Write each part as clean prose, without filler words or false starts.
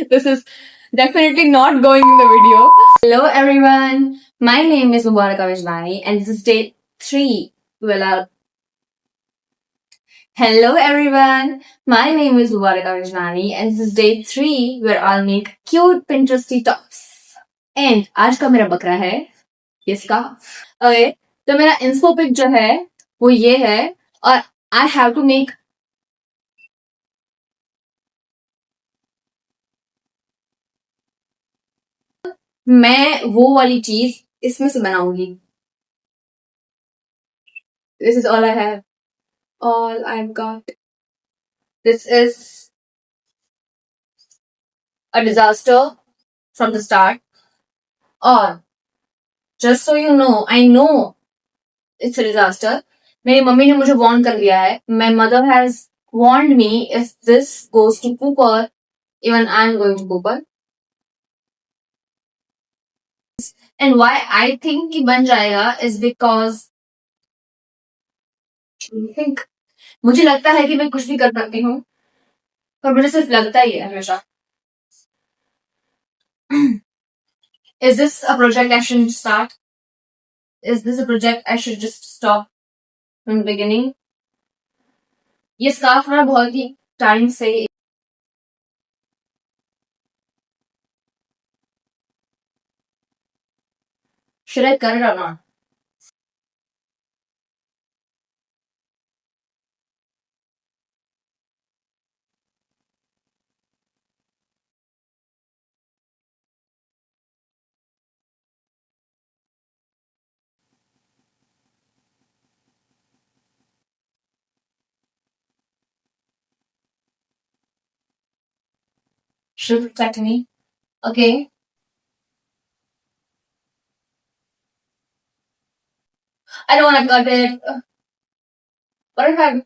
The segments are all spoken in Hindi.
This is definitely not going in the video. Hello everyone. My name is Mubaraka Vijnani and this is day 3. Well, Hello everyone. My name is Mubaraka Vijnani and this is day 3 where I'll make cute Pinteresty tops. And आज का मेरा बकरा है इसका. Okay, तो मेरा इंस्पो पिक जो है वो ये है और I have to make मैं वो वाली चीज इसमें से बनाऊंगी. This is all I have. All I've got. This is a disaster from the start. Or just so you know, I know it's a disaster. मेरी मम्मी ने मुझे warn कर दिया है. My mother has warned me if this goes to Cooper, even I'm going to Cooper. And why I think कि बन जाएगा is because I think मुझे लगता है कि मैं कुछ भी कर सकती हूँ पर मुझे सिर्फ लगता ही है हमेशा. Is this a project I should start? Is this a project I should just stop from the beginning? ये स्कार्फ ना बहुत ही टाइम से should I cut it or not? Should protect me. Okay. I don't want to cut it. What if I,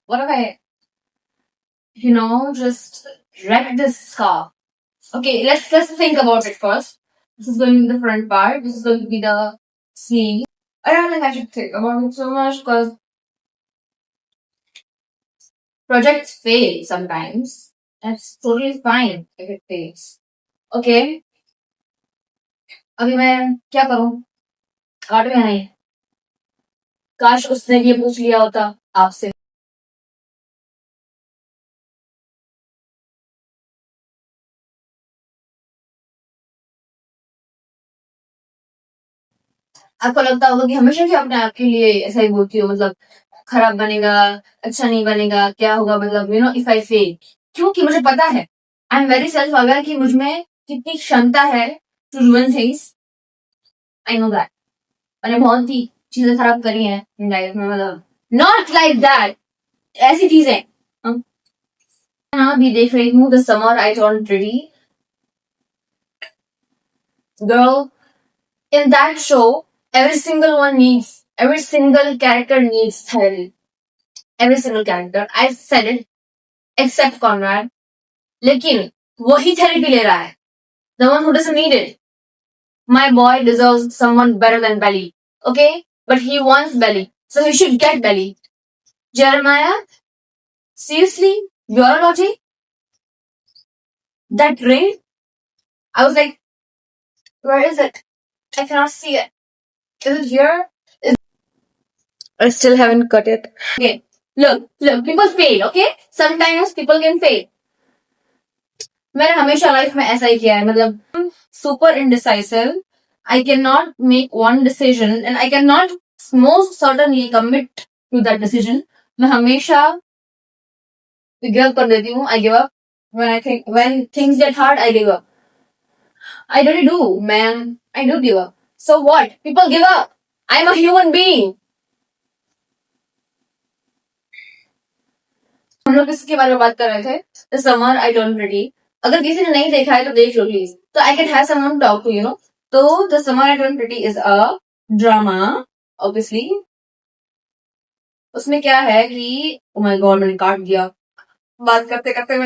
just wreck this scarf? Okay, let's think about it first. This is going to be the front part. This is going to be the sleeve. I don't think I should think about it so much because projects fail sometimes. That's totally fine if it fails. Okay. अभी मैं क्या करूं? काटू या नहीं? काश उसने ये पूछ लिया होता आपसे. आपको लगता होगा कि हमेशा ही अपने आप के लिए ऐसा ही बोलती हो, मतलब खराब बनेगा, अच्छा नहीं बनेगा, क्या होगा, मतलब इफ आई फेल. क्योंकि मुझे पता है, I am very self aware कि मुझ में कितनी क्षमता है to ruin things. I know that. मैंने बहुत ही चीजें खराब करी हैं लाइफ में, मतलब नॉट लाइक दैट, ऐसी चीजें. मैं भी देख रही हूँ the summer I turn pretty. Girl, in that show, every single character needs therapy. Every single character. I said it, except Conrad. लेकिन वही थेरेपी ले रहा है. The one who doesn't need it. My boy deserves someone better than Belly. Okay? But he wants Belly. So he should get Belly. Jeremiah? Seriously? Your logic? That ring? I was like, where is it? I cannot see it. Is it here? I still haven't cut it. Okay. Look, people fail, okay? Sometimes people can fail. मैंने हमेशा लाइफ में ऐसा ही किया है, मतलब super indecisive. I cannot make one decision and I cannot most certainly commit to that decision. मैं हमेशा give up कर देती हूँ. I give up when things get hard. I give up. I really do, man. I do give up. So what? People give up. I'm a human being. हम लोग इसके बारे में बात कर रहे थे. The summer I turned pretty. अगर किसी ने नहीं देखा है तो देख लो प्लीज. तो I can have someone to talk to. तो The Summer I Turned Pretty is a drama, obviously. उसमें क्या है कि oh my god, मैंने काट दिया बात करते करते.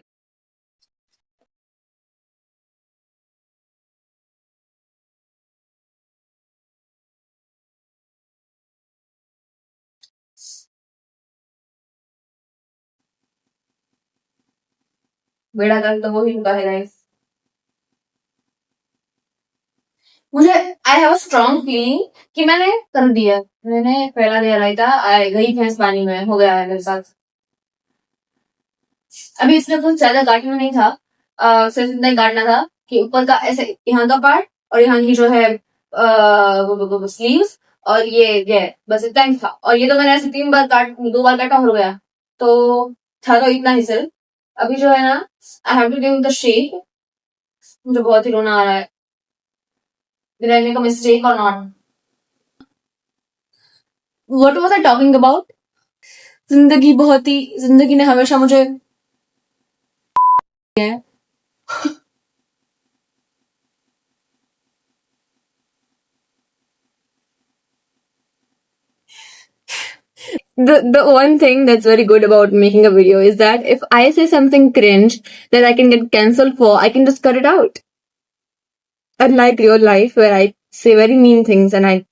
बेड़ा गर्क तो वो ही होता है गाइस. मुझे I have a strong feeling कि मैंने कर दिया, मैंने फैला दिया रायता, गई भैंस पानी में, हो गया है मेरे साथ। अभी इसमें कुछ ज्यादा काटना नहीं था, सिर्फ इतना ही काटना था कि ऊपर का ऐसे यहाँ का पार्ट और यहाँ की जो है स्लीव्स और ये बस इतना ही था। और ये तो मैंने ऐसे 2 बार काटा हो गया, तो था तो इतना ही सिर्फ। अभी जो है ना, I have to give the shape. मुझे बहुत ही रोना आ रहा है, did I make a mistake or not? What was I talking about? जिंदगी ने हमेशा मुझे the one thing that's very good about making a video is that if I say something cringe that I can get cancelled for, I can just cut it out. Unlike real life where I say very mean things and I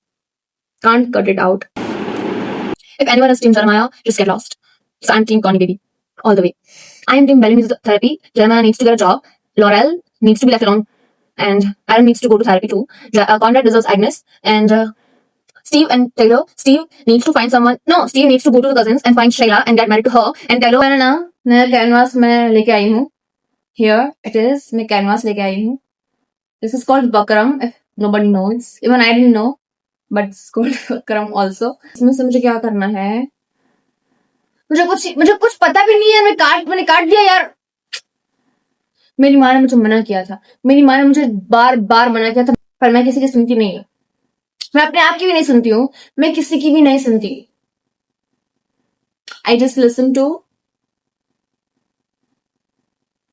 can't cut it out. If anyone is Team Jeremiah, just get lost. So I'm Team Connie Baby. All the way. I am Team Belly needs therapy. Jeremiah needs to get a job. Laurel needs to be left alone. And Aaron needs to go to therapy too. Conrad deserves Agnes. And Steve and Taylor. Steve needs to find someone. No, Steve needs to go to the cousins and find Shayla and get married to her. And Taylor, मैंने ना नया कैनवास मैं लेके आई हूँ. Here it is. मैं कैनवास लेके आई हूँ. This is called Bakram. If nobody knows, even I didn't know, but it's called Bakram also. इसमें से मुझे क्या करना है? मुझे कुछ पता भी नहीं है. मैंने काट दिया यार. मेरी माँ ने मुझे मना किया था. मेरी माँ ने मुझे बार बार मना किया था, पर मैं किसी की सुनती नहीं हूँ. मैं अपने आप की भी नहीं सुनती हूँ. मैं किसी की भी नहीं सुनती. I just listen to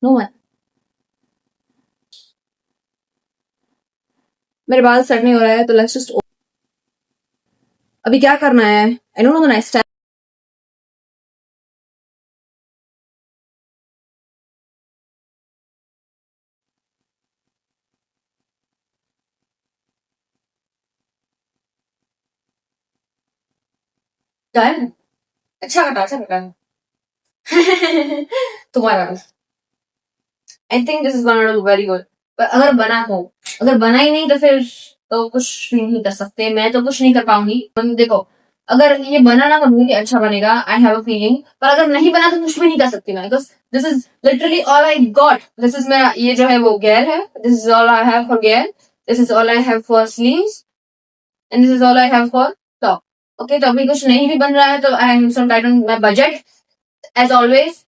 no one. मेरे बाल सेट नहीं हो रहा है, तो let's just. अभी क्या करना है? I don't know the next step. Done. अच्छा कटा. तुम्हारा. I think this is gonna look very good. पर अगर बना ही नहीं तो फिर तो कुछ भी नहीं कर सकते. मैं तो कुछ नहीं कर पाऊंगी. देखो, अगर ये बना ना तो मुझे अच्छा बनेगा. I have a feeling. पर अगर नहीं बना तो कुछ भी नहीं कर सकती मैं. Because this is literally all I got. This is मेरा ये जो है वो गेयर है. This is all I have for gear. This is all I have for sleeves. And this is all I have for top. Okay, तो अभी कुछ नहीं भी बन रहा है तो I am some tight on my budget as always.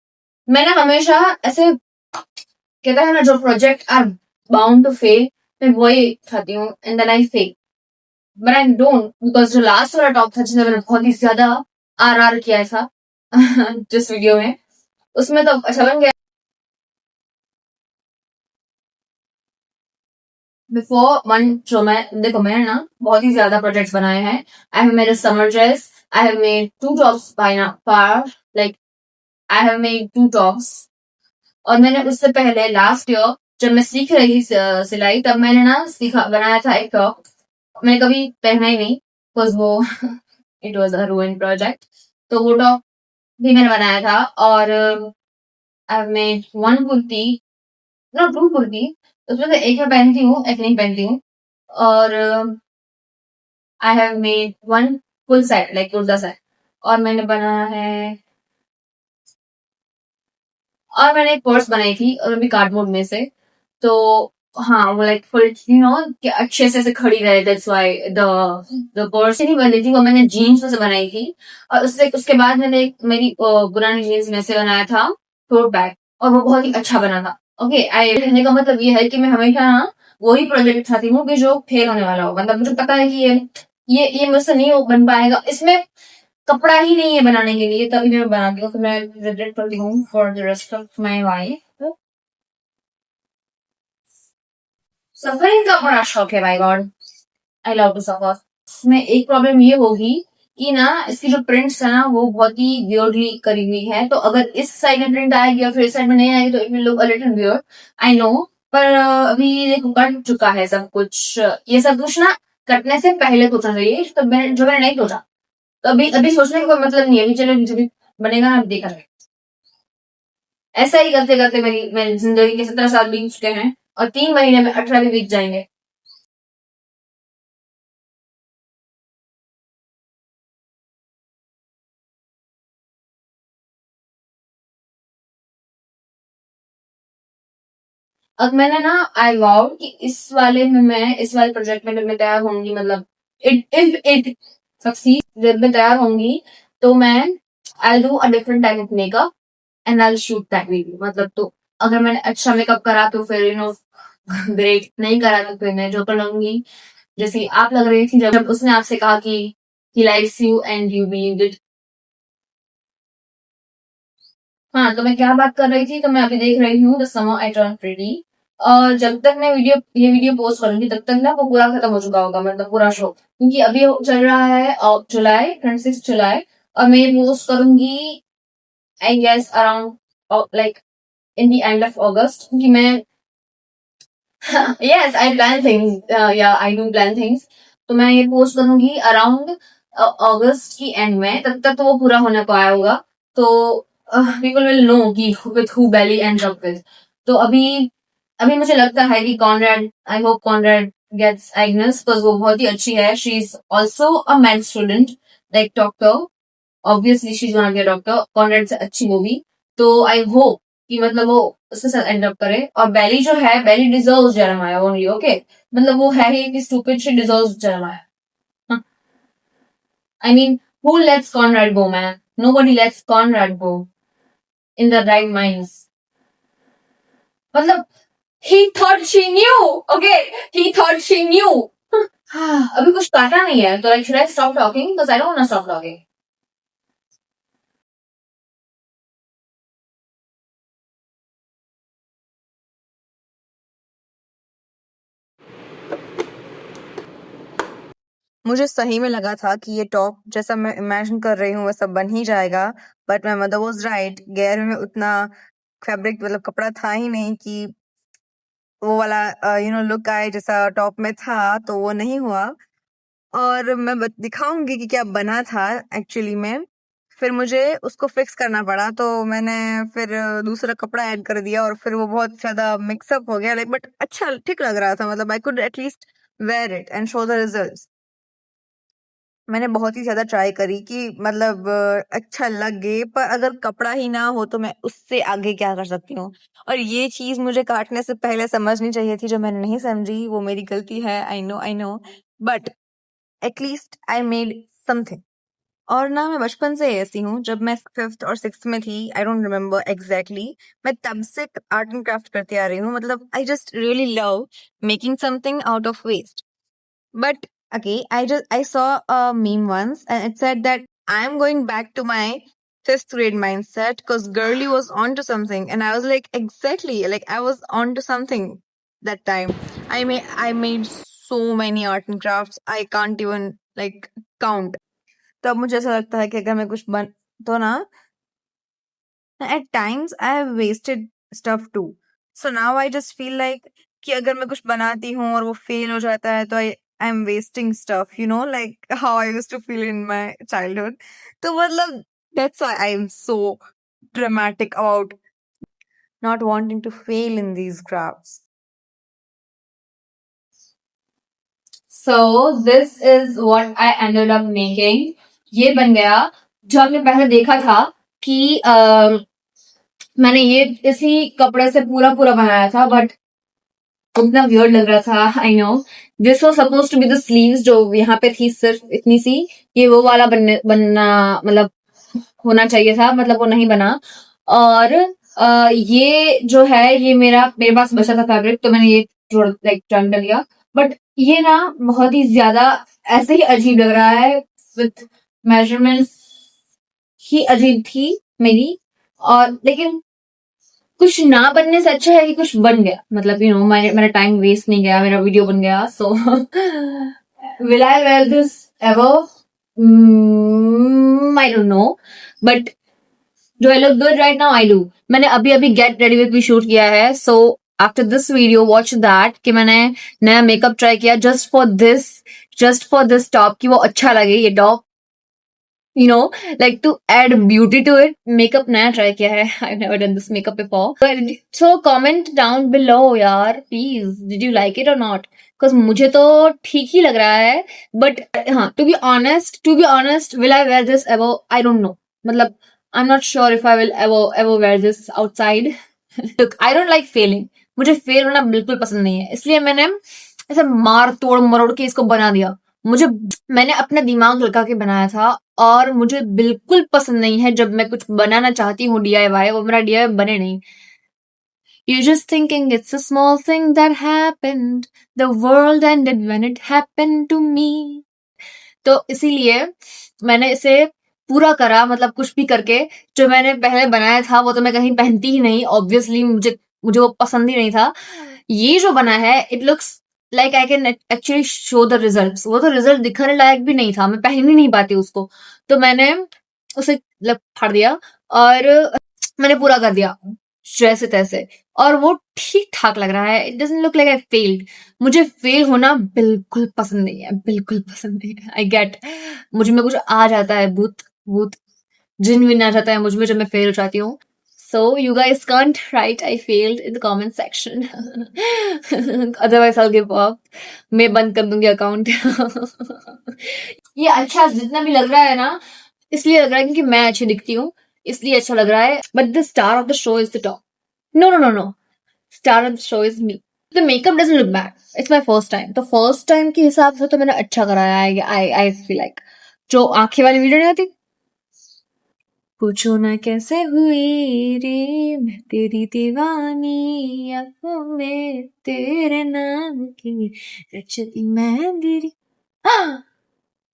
मैंने हमेशा ऐसे कहता है ना, जो project are bound to fail, मैं वही खाती हूँ and then I fail. But I don't, because जो लास्ट वाला टॉप था जिसमें मैंने बहुत ही ज्यादा आर किया था जिस वीडियो में, उसमें तो अच्छा बन गया. बिफोर वन जो देखो मैंने ना बहुत ही ज्यादा प्रोजेक्ट्स बनाए हैं. I have made a summer dress. I have made 2 tops by far. Like I have made 2 tops. और मैंने उससे पहले लास्ट ईयर जब मैं सीख रही थी सिलाई, तब मैंने ना बनाया था एक टॉप. मैंने कभी पहना ही नहीं बिकॉज वो it was a ruin project. तो वो टॉप भी मैंने बनाया था. और I made 1 kurti, no 2 kurti. उसमें से एक मैं पहनती हूँ, एक नहीं पहनती हूँ. और I have made 1 full set like kurta set. और मैंने बनाया है, और मैंने एक पर्स बनाई थी और अभी कार्डबोर्ड में से. तो हाँ, वो लाइक फुल कि अच्छे से ऐसे खड़ी रहे. दैट्स व्हाई द पर्स नहीं बनी थी, वो मैंने जीन्स में से बनाई थी. और उसके बाद मैंने मेरी पुरानी जीन्स में से बनाया था टोट बैग, और वो बहुत ही अच्छा बना था. ओके, आई कहने का मतलब ये है कि मैं हमेशा ना वही प्रोजेक्ट उठाती हूँ कि जो फेल होने वाला हो. मतलब मुझे पता है कि ये मुझसे नहीं बन पाएगा, इसमें कपड़ा ही नहीं है बनाने के लिए, तभी मैं बनाती हूँ. तो मैं रिग्रेट करती हूँ for the rest of my life. Suffering का बड़ा शौक है. My god, I love to suffer. इसमें एक प्रॉब्लम ये होगी कि ना इसकी जो प्रिंट्स है ना वो बहुत ही वियर्डली करी हुई है. तो अगर इस साइड में प्रिंट आएगी और फिर इस साइड में नहीं आएगी तो it will look a little weird. I know. पर अभी देखो कट चुका है सब कुछ. ये सब कुछ ना कटने से पहले सोचना चाहिए, तो मैंने नहीं सोचा. तो अभी सोचने का कोई मतलब नहीं है. अभी चलो जब बनेगा ना देखा जाए. ऐसा ही करते करते मेरी जिंदगी के 17 साल बीत चुके हैं और 3 महीने में 18 भी बीत जाएंगे. अब मैंने ना आई वाउ कि इस वाले प्रोजेक्ट में जब मैं तैयार होंगी, मतलब इट सक्सीड, जब मैं तैयार होंगी तो मैं I do a different type of makeup and I shoot that video. मतलब तो अगर मैंने अच्छा मेकअप करा तो फिर ग्रेट, नहीं करा तो फिर मैं जो कर लूंगी, जैसे आप लग रही थी जब उसने आपसे कहा कि he likes you and you being it। हाँ, तो मैं क्या बात कर रही थी, तो मैं अभी देख रही हूँ the summer I turn pretty, और जब तक मैं ये वीडियो पोस्ट करूंगी तब तक ना वो पूरा खत्म हो चुका होगा, मतलब पूरा शो, क्योंकि अभी चल रहा है जुलाई 26 जुलाई, और मैं ये पोस्ट करूंगी I guess around like in the end of August, क्योंकि मैं यस आई प्लान थिंग्स, या आई डू प्लान थिंग्स। तो मैं ये पोस्ट करूंगी अराउंड अगस्त की एंड में, तब तक तो वो पूरा होने को आया होगा, तो पीपल विल नो कि with who Belly end up with. तो अभी अभी मुझे लगता है कि Conrad, I hope Conrad gets Agnes, because वो बहुत ही अच्छी है, she is also a med student like doctor, obviously she is gonna be a doctor, Conrad से अच्छी मूवी। तो आई होप कि मतलब वो उसके साथ एंड अप करे, और बेली जो है, बेली डिजर्व्स जेरेमाया ओनली, ओके, मतलब वो है ही कि stupid, she deserves Jeremiah. I mean who lets Conrad go, man? Nobody lets Conrad go in the right minds. मतलब he thought she knew, okay, he thought she knew. अभी कुछ काटा नहीं है, तो like should I stop talking, because I don't want to stop talking. मुझे सही में लगा था कि ये टॉप जैसा मैं इमेजिन कर रही हूँ वैसा बन ही जाएगा, but my mother was right. गैर में उतना फैब्रिक मतलब कपड़ा था ही नहीं कि वो वाला लुक आए जैसा टॉप में था, तो वो नहीं हुआ। और मैं दिखाऊंगी कि क्या बना था एक्चुअली में। फिर मुझे उसको फिक्स करना पड़ा, तो मैंने फिर दूसरा कपड़ा ऐड कर दिया, और फिर वो बहुत ज्यादा मिक्सअप हो गया, लाइक बट अच्छा ठीक लग रहा था, मतलब I could at least wear it and show the results. मैंने बहुत ही ज़्यादा ट्राई करी कि मतलब अच्छा लगे, पर अगर कपड़ा ही ना हो तो मैं उससे आगे क्या कर सकती हूँ। और ये चीज़ मुझे काटने से पहले समझनी चाहिए थी, जो मैंने नहीं समझी, वो मेरी गलती है। I know, but at least I made something. और ना मैं बचपन से ऐसी हूँ, जब मैं 5th और 6th में थी, आई डोंट रिमेम्बर एग्जैक्टली, मैं तब से आर्ट एंड क्राफ्ट करती आ रही हूँ। मतलब I just really love making something out of waste. But okay, I saw a meme once and it said that I'm going back to my 5th grade mindset because girly was onto something, and I was like exactly, like I was onto something that time. I made so many art and crafts, I can't even like count. तब मुझे ऐसा लगता है कि अगर मैं कुछ बन तो ना, at times I have wasted stuff too. So now I just feel like कि अगर मैं कुछ बनाती हूँ और वो फेल हो जाता है, तो I'm wasting stuff, like how I used to feel in my childhood. तो मतलब that's why I am so dramatic about not wanting to fail in these crafts. So this is what I ended up making. ये बन गया जो आपने पहले देखा था कि मैंने ये इसी कपड़े से पूरा पूरा बनाया था, बट उतना वियर्ड लग रहा था, I know. This was suppose to be the sleeves, जो यहाँ पे थी सिर्फ इतनी सी, ये वो वाला बनना मतलब होना चाहिए था, मतलब वो नहीं बना। और ये जो है, ये मेरे पास बचा था फैब्रिक, तो मैंने ये लाइक टर्न कर लिया। बट ये ना बहुत ही ज्यादा ऐसे ही अजीब लग रहा है, विथ मेजरमेंट्स ही अजीब थी मेरी। और लेकिन कुछ ना बनने से अच्छा है कि कुछ बन गया, मतलब मेरा टाइम वेस्ट नहीं गया, मेरा वीडियो बन गया। So will I wear this ever, I don't know, but do I look good right now? I do. मैंने अभी अभी get ready with me shoot किया है, so after this video watch that कि मैंने नया मेकअप ट्राई किया जस्ट फॉर दिस टॉप, कि वो अच्छा लगे ये top, like to add beauty to it. Makeup नया try किया है, I've never done this makeup before. So comment down below यार, please, did you like it or not? Because मुझे तो ठीक ही लग रहा है, but हाँ, to be honest, will I wear this ever? I don't know. मतलब I'm not sure if I will ever wear this outside. Look, I don't like failing. मुझे फेल होना बिल्कुल पसंद नहीं है, इसलिए मैंने ऐसे मार तोड़ मरोड़ के इसको बना दिया। मैंने अपना दिमाग लगा के बनाया था और मुझे बिल्कुल पसंद नहीं है जब मैं कुछ बनाना चाहती हूँ DIY, वो मेरा DIY बने नहीं। You're just thinking it's a small thing that happened. The world ended when it happened to me. तो इसीलिए मैंने इसे पूरा करा, मतलब कुछ भी करके। जो मैंने पहले बनाया था वो तो मैं कहीं पहनती ही नहीं, ऑब्वियसली मुझे वो पसंद ही नहीं था। ये जो बना है it looks like I can actually show the results. वो तो रिजल्ट दिखाने लायक भी नहीं था, मैं पहन ही नहीं पाती उसको, तो मैंने उसे फाड़ दिया और मैंने पूरा कर दिया जैसे तैसे, और वो ठीक ठाक लग रहा है। It doesn't look like I failed. मुझे फेल होना बिल्कुल पसंद नहीं है, बिल्कुल पसंद नहीं है। आई गेट, मुझ में कुछ आ जाता है, भूत भूत जिन विन आ जाता है मुझ में जब मैं फेल हो जाती हूँ। So you guys can't write I failed in the comment section. Otherwise I'll give up. मैं बंद कर दूंगी अकाउंट। ये अच्छा जितना भी लग रहा है ना, इसलिए लग रहा है क्योंकि मैं अच्छी दिखती हूँ, इसलिए अच्छा लग रहा है। But the star of the show is the top. No. Star of the show is me. The makeup doesn't look bad. It's my first time. तो first time के हिसाब से तो मैंने अच्छा कराया है। I feel like जो आंखें वाली वीडियो नहीं होती, पूछो ना कैसे हुई रे मैं तेरी दीवानी, आंखों में तेरे नाम की रचती मेहंदी रे,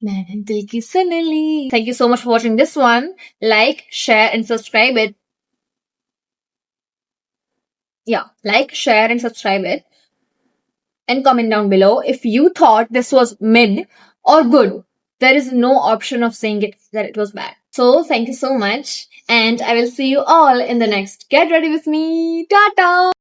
मैंने दिल की सुन ली। Thank you so much for watching this one. Like, share and subscribe it. Yeah, like, share and subscribe it. And comment down below if you thought this was mid or good. There is no option of saying it that it was bad. So thank you so much, and I will see you all in the next Get Ready With Me. Tata!